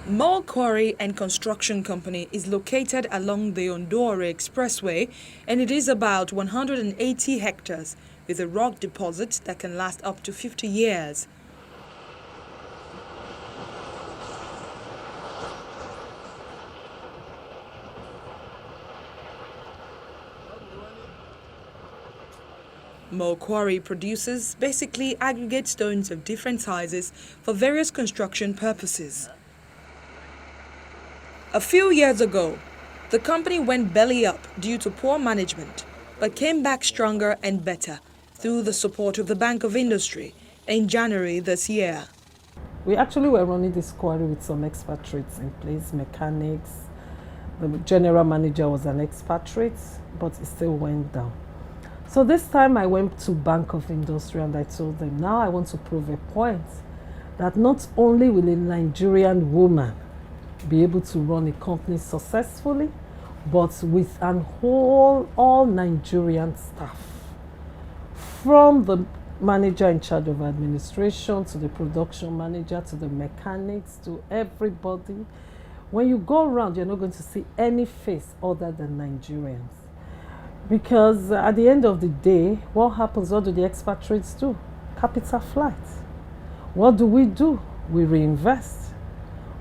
MOL Quarry and Construction Company is located along the Ondore Expressway, and it is about 180 hectares with a rock deposit that can last up to 50 years. MOL Quarry produces basically aggregate stones of different sizes for various construction purposes. A few years ago, the company went belly up due to poor management, but came back stronger and better through the support of the Bank of Industry in January this year. We actually were running this quarry with some expatriates in place, mechanics. The general manager was an expatriate, but it still went down. So this time I went to Bank of Industry and I told them, now I want to prove a point that not only will a Nigerian woman be able to run a company successfully, but with an all Nigerian staff, from the manager in charge of administration to the production manager to the mechanics to everybody. When you go around, you're not going to see any face other than Nigerians. Because at the end of the day, what happens? What do the expatriates do? Capital flight. What do? We reinvest.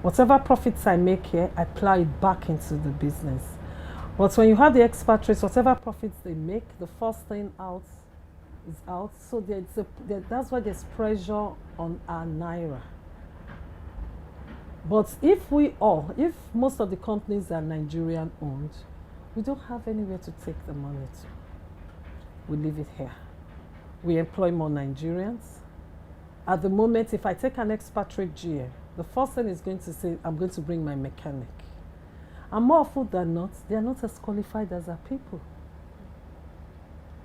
Whatever profits I make here, I plow it back into the business. But when you have the expatriates, whatever profits they make, the first thing out is out. So that's why there's pressure on our naira. But if most of the companies are Nigerian owned, we don't have anywhere to take the money to. We leave it here. We employ more Nigerians. At the moment, if I take an expatriate GM, the first thing is going to say, I'm going to bring my mechanic. And more often than not, they are not as qualified as our people.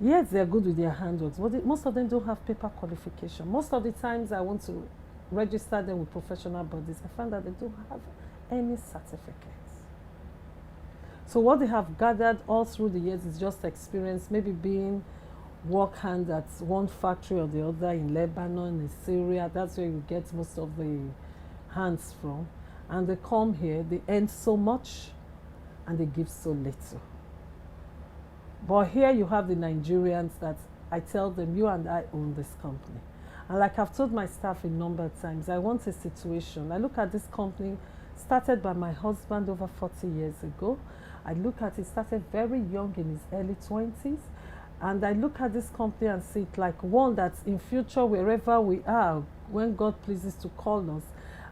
Yes, they are good with their handworks, but most of them don't have paper qualification. Most of the times I want to register them with professional bodies, I find that they don't have any certificates. So what they have gathered all through the years is just experience, maybe being work hand at one factory or the other in Lebanon, in Syria. That's where you get most of the hands from. And they come here, they earn so much and they give so little. But here you have the Nigerians that I tell them, you and I own this company. And like I've told my staff a number of times, I want a situation. I look at this company started by my husband over 40 years ago. I look at it, started very young in his early 20s. And I look at this company and see it like one that in future, wherever we are, when God pleases to call us,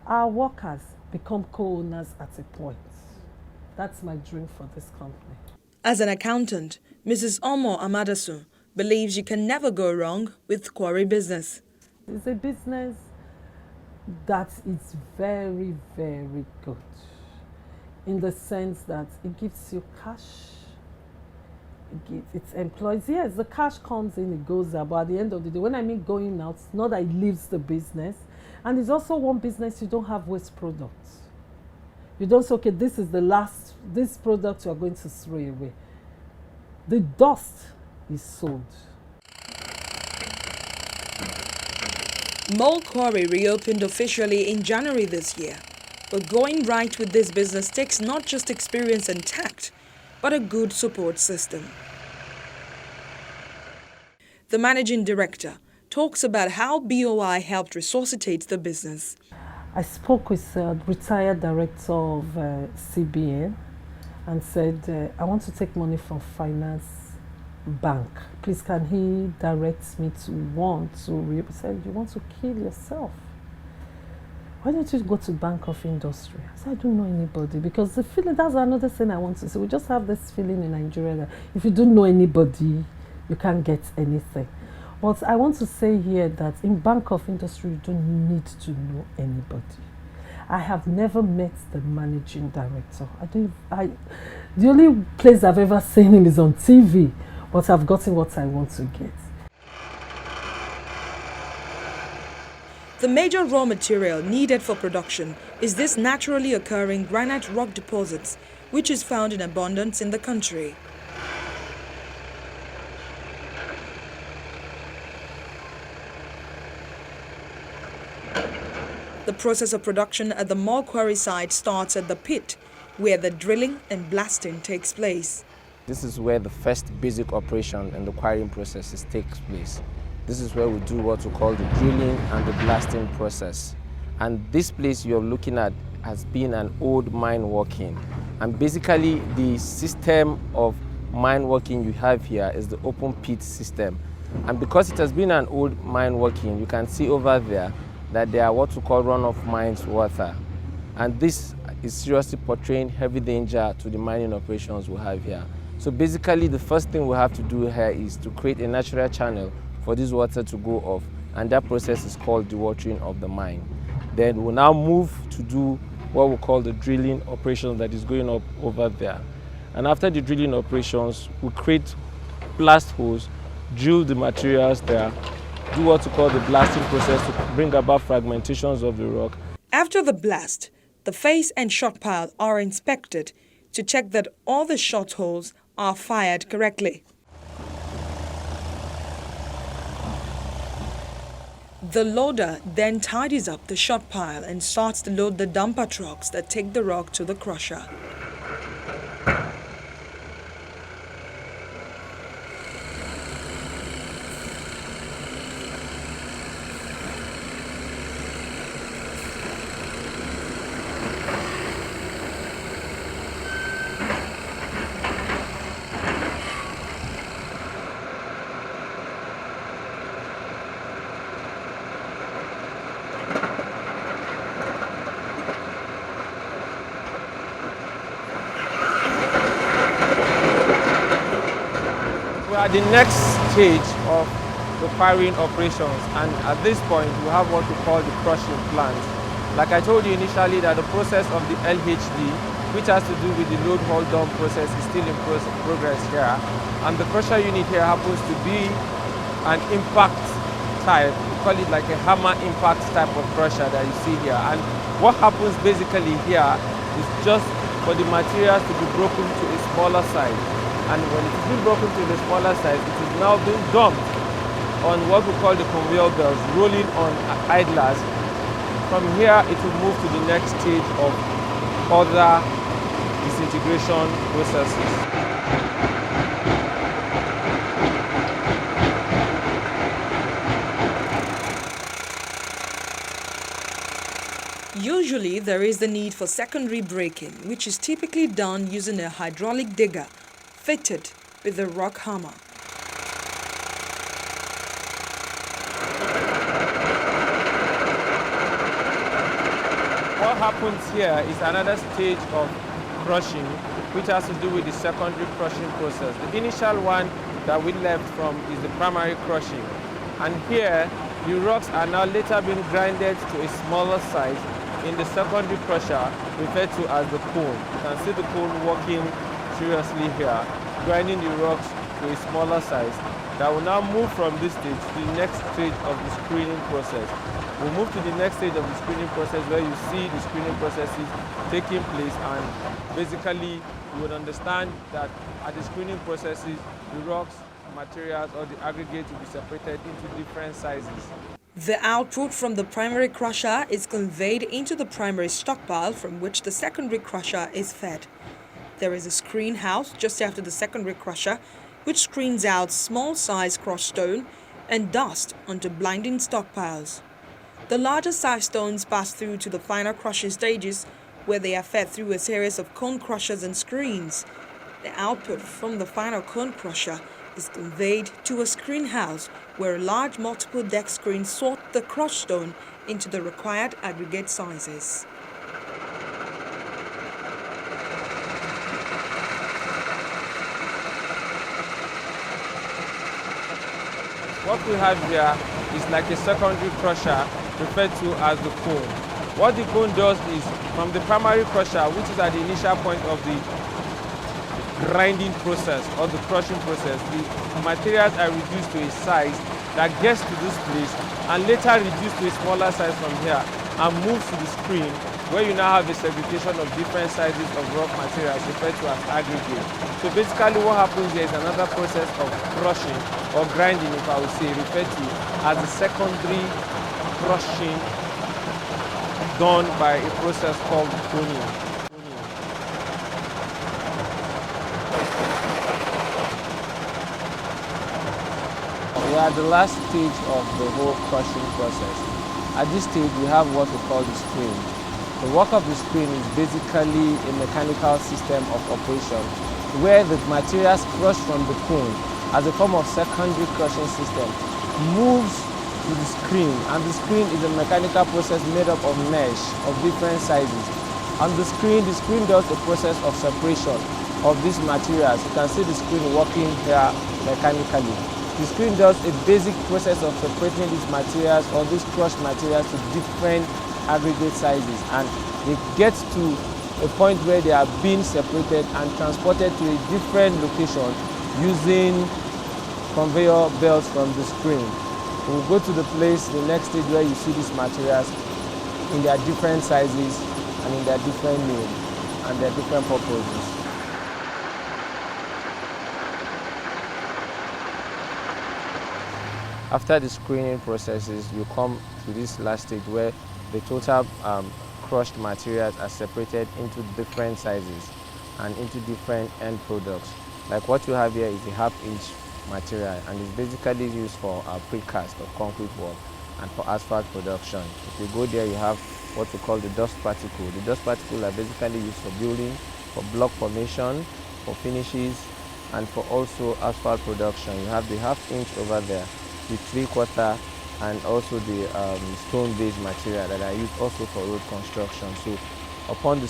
our workers become co-owners at a point. That's my dream for this company. As an accountant, Mrs. Omo Amadasun believes you can never go wrong with quarry business. It's a business that is very, very good in the sense that it gives you cash, it employs. Yes, the cash comes in, it goes out, but at the end of the day, when I mean going out, it's not that it leaves the business. And it's also one business, you don't have waste products. You don't say, okay, this is the last, this product you are going to throw away. The dust is sold. MOL Quarry reopened officially in January this year. But going right with this business takes not just experience and tact, but a good support system. The managing director talks about how BOI helped resuscitate the business. I spoke with the retired director of CBN and said, I want to take money from finance bank. Please, can he direct me to one to said, you want to kill yourself? Why don't you go to Bank of Industry? I said, I don't know anybody, because the feeling, that's another thing I want to say. We just have this feeling in Nigeria that if you don't know anybody, you can't get anything. But I want to say here that in Bank of Industry, you don't need to know anybody. I have never met the managing director. The only place I've ever seen him is on TV, but I've gotten what I want to get. The major raw material needed for production is this naturally occurring granite rock deposits, which is found in abundance in the country. The process of production at the MOL quarry site starts at the pit, where the drilling and blasting takes place. This is where the first basic operation in the quarrying process takes place. This is where we do what we call the drilling and the blasting process. And this place you're looking at has been an old mine working. And basically the system of mine working you have here is the open pit system. And because it has been an old mine working, you can see over there that there are what we call runoff mines water. And this is seriously portraying heavy danger to the mining operations we have here. So basically the first thing we have to do here is to create a natural channel for this water to go off, and that process is called dewatering of the mine. Then we'll now move to do what we call the drilling operation that is going up over there. And after the drilling operations, we create blast holes, drill the materials there, do what we call the blasting process to bring about fragmentations of the rock. After the blast, the face and shot pile are inspected to check that all the shot holes are fired correctly. The loader then tidies up the shot pile and starts to load the dumper trucks that take the rock to the crusher. We are at the next stage of the quarrying operations, and at this point we have what we call the crushing plant. Like I told you initially, that the process of the LHD, which has to do with the load haul dump process, is still in progress here, and the crusher unit here happens to be an impact type. We call it like a hammer impact type of crusher that you see here. And what happens basically here is just for the materials to be broken to a smaller size. And when it is being broken to the smaller size, it is now being dumped on what we call the conveyor belts, rolling on idlers. From here, it will move to the next stage of other disintegration processes. Usually, there is the need for secondary braking, which is typically done using a hydraulic digger fitted with a rock hammer. What happens here is another stage of crushing, which has to do with the secondary crushing process. The initial one that we left from is the primary crushing. And here, the rocks are now later being grinded to a smaller size in the secondary crusher, referred to as the cone. You can see the cone working seriously here, grinding the rocks to a smaller size. That will now move from this stage to the next stage of the screening process. We'll move to the next stage of the screening process, where you see the screening processes taking place, and basically you would understand that at the screening processes, the rocks, materials, or the aggregate will be separated into different sizes. The output from the primary crusher is conveyed into the primary stockpile, from which the secondary crusher is fed. There is a screen house just after the secondary crusher, which screens out small-sized crushed stone and dust onto blinding stockpiles. The larger size stones pass through to the final crushing stages, where they are fed through a series of cone crushers and screens. The output from the final cone crusher is conveyed to a screen house, where a large multiple deck screen sort the crushed stone into the required aggregate sizes. What we have here is like a secondary crusher, referred to as the cone. What the cone does is, from the primary crusher, which is at the initial point of the grinding process or the crushing process, the materials are reduced to a size that gets to this place and later reduced to a smaller size from here and moves to the screen, where you now have a segregation of different sizes of rock materials, referred to as aggregate. So basically what happens here is another process of crushing or grinding, if I would say, referred to as the secondary crushing done by a process called pruning. We are at the last stage of the whole crushing process. At this stage, we have what we call the screen. The work of the screen is basically a mechanical system of operation where the materials crushed from the cone as a form of secondary crushing system moves to the screen, and the screen is a mechanical process made up of mesh of different sizes. On the screen does a process of separation of these materials. You can see the screen working here mechanically. The screen does a basic process of separating these materials or these crushed materials to different aggregate sizes, and it gets to a point where they are being separated and transported to a different location using conveyor belts from the screen. We'll go to the place, the next stage, where you see these materials in their different sizes and in their different names and their different purposes. After the screening processes, you come to this last stage where the total crushed materials are separated into different sizes and into different end products. Like what you have here is a half-inch material, and it's basically used for precast of concrete wall and for asphalt production. If you go there, you have what we call the dust particle. The dust particles are basically used for building, for block formation, for finishes, and for also asphalt production. You have the half-inch over there, the three-quarter, and also the stone-based material that are used also for road construction. So upon the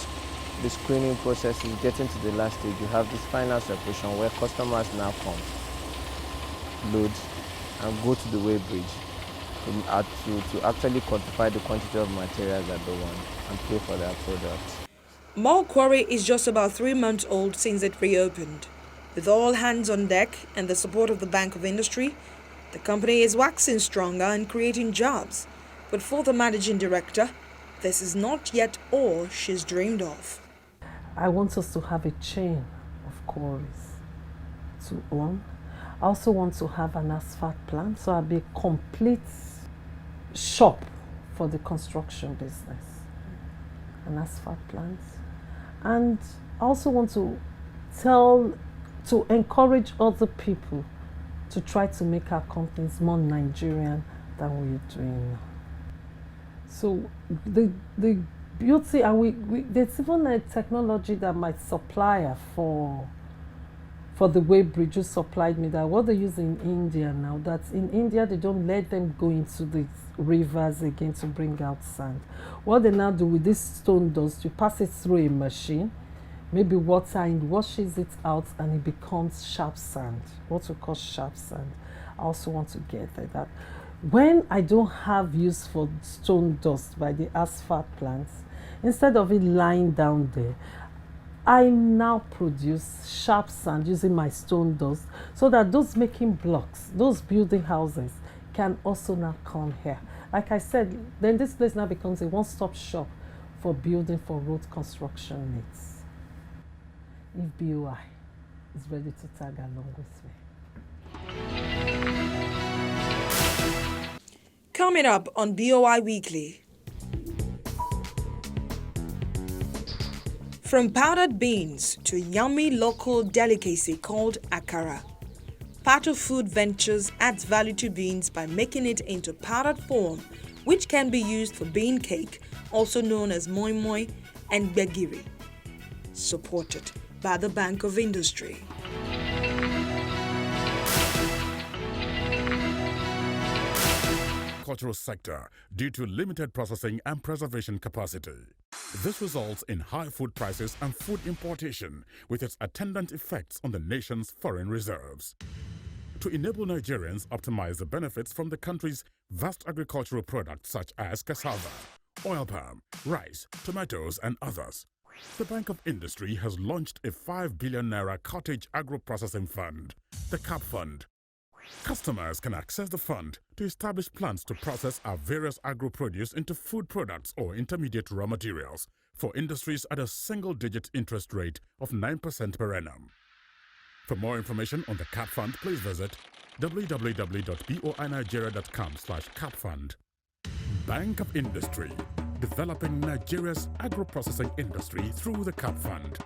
screening process is getting to the last stage, you have this final separation where customers now come, load, and go to the weigh bridge to actually quantify the quantity of materials that they want and pay for their products. MOL Quarry is just about 3 months old since it reopened. With all hands on deck and the support of the Bank of Industry, the company is waxing stronger and creating jobs. But for the managing director, this is not yet all she's dreamed of. I want us to have a chain of quarries to own. I also want to have an asphalt plant, so I'll be a complete shop for the construction business. An asphalt plant. And I also want to encourage other people to try to make our companies more Nigerian than we're doing now. So the beauty, and there's even a technology that my supplier for the weigh bridge who supplied me that what they use in India now, that in India they don't let them go into the rivers again to bring out sand. What they now do with this stone dust, you pass it through a machine, maybe water, and washes it out, and it becomes sharp sand, what we call sharp sand. I also want to get that when I don't have use for stone dust by the asphalt plants, instead of it lying down there, I now produce sharp sand using my stone dust, so that those making blocks, those building houses, can also now come here. Like I said, then this place now becomes a one-stop shop for building, for road construction needs. If BOI is ready to tag along with me. Coming up on BOI Weekly. From powdered beans to a yummy local delicacy called akara, Pato Food Ventures adds value to beans by making it into powdered form, which can be used for bean cake, also known as moi moi and begiri. Supported by the Bank of Industry. Agricultural sector due to limited processing and preservation capacity. This results in high food prices and food importation, with its attendant effects on the nation's foreign reserves. To enable Nigerians optimize the benefits from the country's vast agricultural products such as cassava, oil palm, rice, tomatoes, and others, the Bank of Industry has launched a 5 billion naira cottage agro-processing fund, the CAP Fund. Customers can access the fund to establish plans to process our various agro-produce into food products or intermediate raw materials for industries at a single-digit interest rate of 9% per annum. For more information on the CAP Fund, please visit www.boinigeria.com/capfund. Bank of Industry, developing Nigeria's agro-processing industry through the CAP Fund.